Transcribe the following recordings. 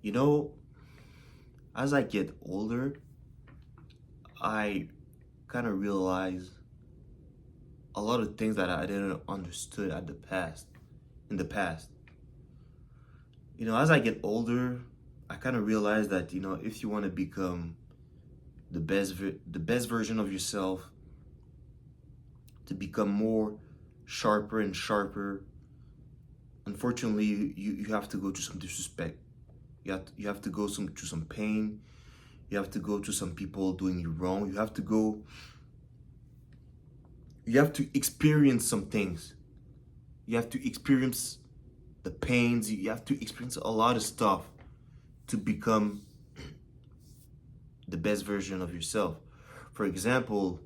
You know, as I get older, I kind of realize a lot of things that I didn't understood in the past. As I get older, I kind of realize that, if you want to become the best version of yourself, to become more sharper and sharper, unfortunately, you have to go through some disrespect. You have to go through some pain. You have to go through some people doing you wrong. You have to experience some things. You have to experience the pains. You have to experience a lot of stuff to become the best version of yourself. For example,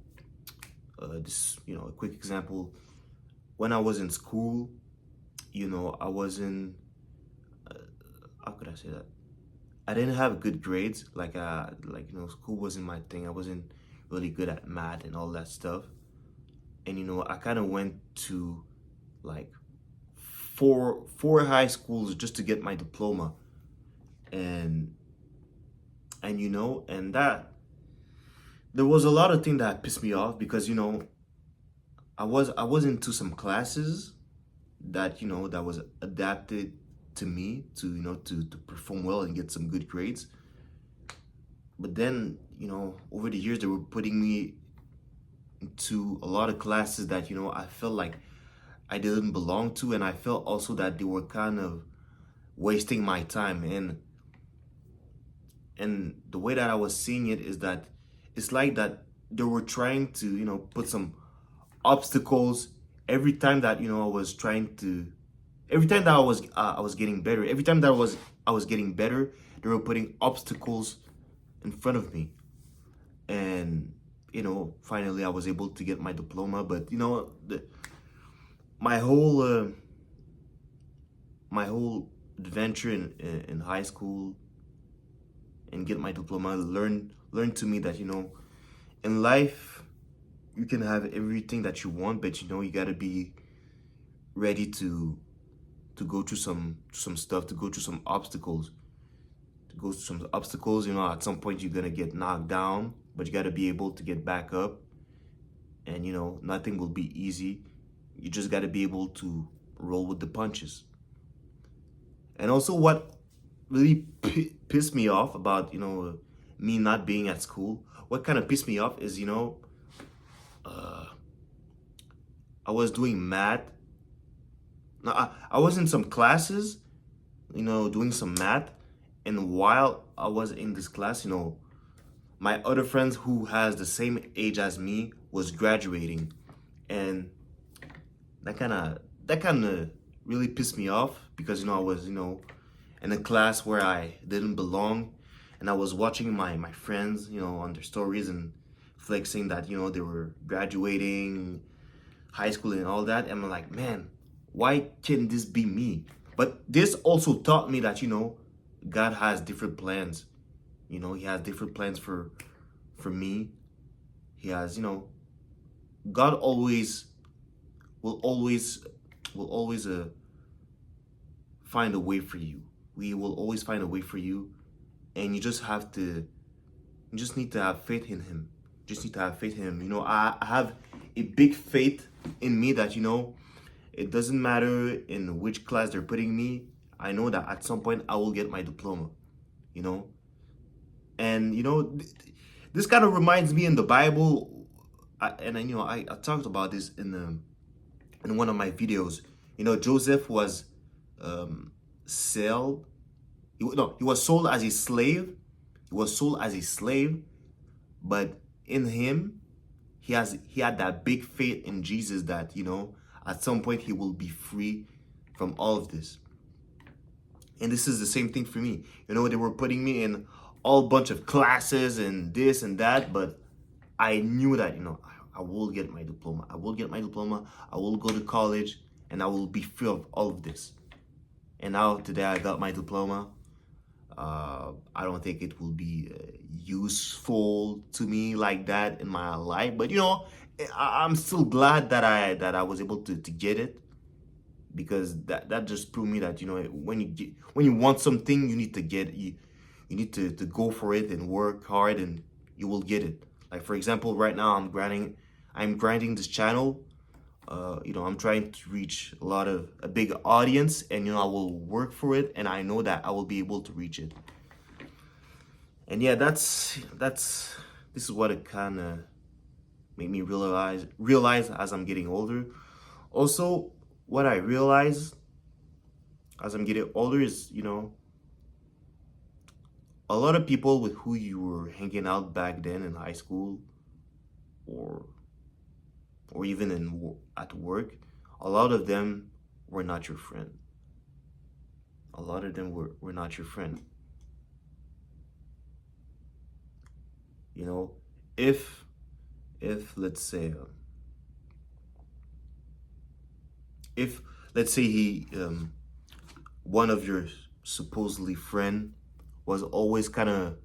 a quick example. When I was in school, I wasn't. How could I say that? I didn't have good grades. School wasn't my thing. I wasn't really good at math and all that stuff. And I kind of went to like four high schools just to get my diploma. And that there was a lot of things that pissed me off because I was into some classes that was adapted to me to perform well and get some good grades. But then over the years they were putting me into a lot of classes that I felt like I didn't belong to, and I felt also that they were kind of wasting my time. And the way that I was seeing it is that it's like that they were trying to put some obstacles every time that every time that I was getting better, every time that I was getting better, they were putting obstacles in front of me. And finally I was able to get my diploma. But my whole uh, my whole adventure in high school and get my diploma learned to me that in life you can have everything that you want, but you got to be ready to go through some stuff, to go through some obstacles, at some point you're gonna get knocked down, but you got to be able to get back up. And nothing will be easy. You just got to be able to roll with the punches. And also, what really pissed me off about me not being at school, what kind of pissed me off is uh, I was doing math. No, I was in some classes, doing some math. And while I was in this class, my other friends who has the same age as me was graduating. And that kind of really pissed me off because I was in a class where I didn't belong. And I was watching my friends on their stories and flexing that they were graduating high school and all that. And I'm like, man, why can't this be me? But this also taught me that God has different plans. He has different plans for me. He has God always will always will always find a way for you. We will always find a way for you. And you just need to have faith in him. Just need to have faith in him. I have a big faith in me that it doesn't matter in which class they're putting me. I know that at some point I will get my diploma. You know, and this kind of reminds me in the Bible. I talked about this in one of my videos. Joseph was sold. He was sold as a slave. He was sold as a slave, but in him, he had that big faith in Jesus that at some point he will be free from all of this. And this is the same thing for me. They were putting me in all bunch of classes and this and that, but I knew that I will get my diploma. I will get my diploma. I will go to college, and I will be free of all of this. And now today I got my diploma. I don't think it will be useful to me like that in my life, but I'm still glad that I was able to get it. because that just proved me that, when when you want something, you need to get you need to go for it and work hard, and you will get it. Like, for example, right now I'm grinding this channel. I'm trying to reach a big audience, and I will work for it, and I know that I will be able to reach it. And yeah, this is what it kind of made me realize as I'm getting older. Also, what I realize as I'm getting older is, a lot of people with who you were hanging out back then in high school, or even at work, a lot of them were not your friend. A lot of them were not your friend. You know, if let's say, if let's say he one of your supposedly friend was always kind of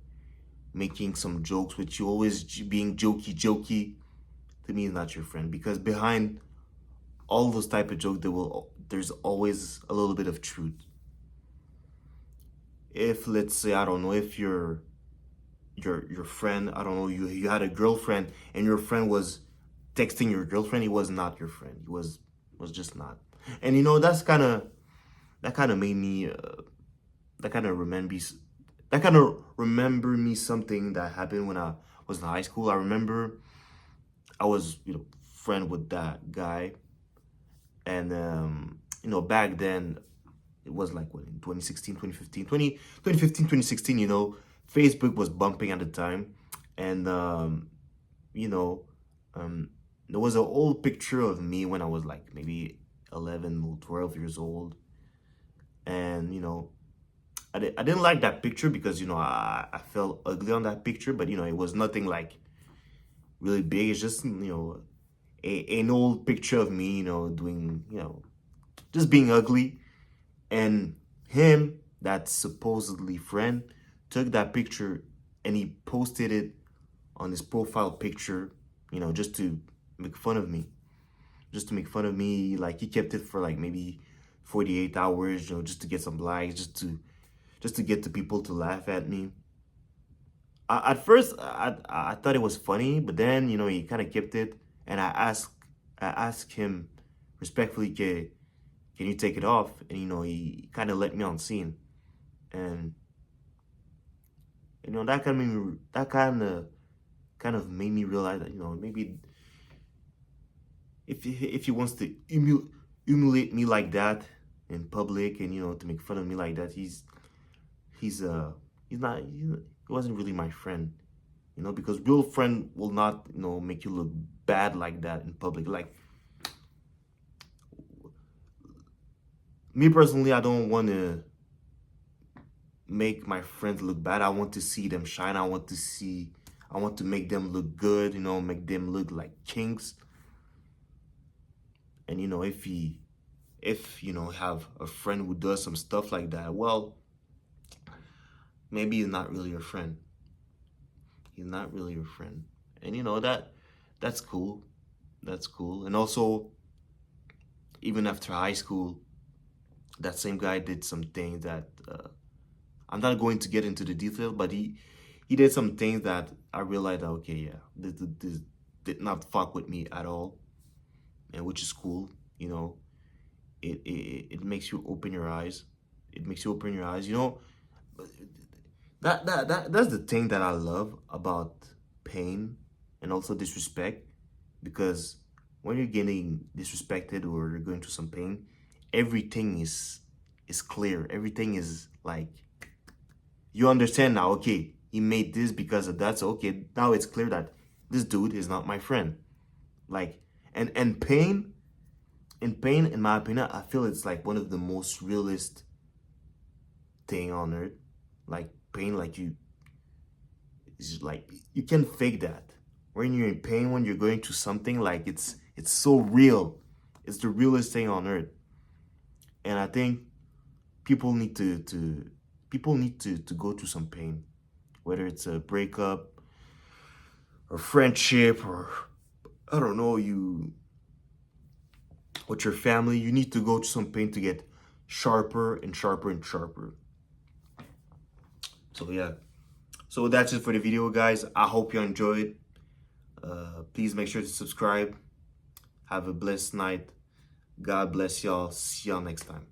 making some jokes with you, always being jokey, to me is not your friend, because behind all those type of jokes, there's always a little bit of truth. If, let's say, I don't know, if your friend, I don't know, you had a girlfriend, and your friend was texting your girlfriend, he was not your friend. He was just not. And that kind of made me that kind of remember me something that happened when I was in high school. I remember I was, friend with that guy, and back then it was like, what, in 2016, 2015, 2015, 2016, Facebook was bumping at the time. And you know there was an old picture of me when I was like maybe 11 or 12 years old. And I didn't like that picture because I felt ugly on that picture, but it was nothing like really big. It's just an old picture of me, doing, just being ugly. And him, that supposedly friend, took that picture and he posted it on his profile picture, just to make fun of me. Just to make fun of me. Like, he kept it for like maybe 48 hours, just to get some likes, just to get the people to laugh at me. At first, I thought it was funny, but then he kind of kept it, and I asked him respectfully, can you take it off? And he kind of let me on scene, and that kind of made me realize that maybe if he wants to humiliate me like that in public, and to make fun of me like that, he's not he wasn't really my friend, because real friend will not make you look bad like that in public. Like, me personally, I don't want to make my friends look bad. I want to see them shine. I want to make them look good, make them look like kings. And if have a friend who does some stuff like that, well, maybe he's not really your friend. He's not really your friend. And that's cool. That's cool. And also, even after high school, that same guy did some things that I'm not going to get into the details, but he did some things that I realized that, okay, yeah, this did not fuck with me at all, and which is cool. It makes you open your eyes. It makes you open your eyes. That's the thing that I love about pain and also disrespect, because when you're getting disrespected or you're going through some pain, everything is clear. Everything is like, you understand now. Okay, he made this because of that. So okay, now it's clear that this dude is not my friend. Like, and pain, in my opinion, I feel it's like one of the most realist thing on earth. Like, pain, like, it's like you can fake that. When you're in pain, when you're going through something, like, it's so real. It's the realest thing on earth. And I think people need to go through some pain, whether it's a breakup or friendship, or I don't know, with your family, you need to go through some pain to get sharper and sharper and sharper. So yeah. So that's it for the video, guys. I hope you enjoyed. Please make sure to subscribe. Have a blessed night. God bless y'all. See y'all next time.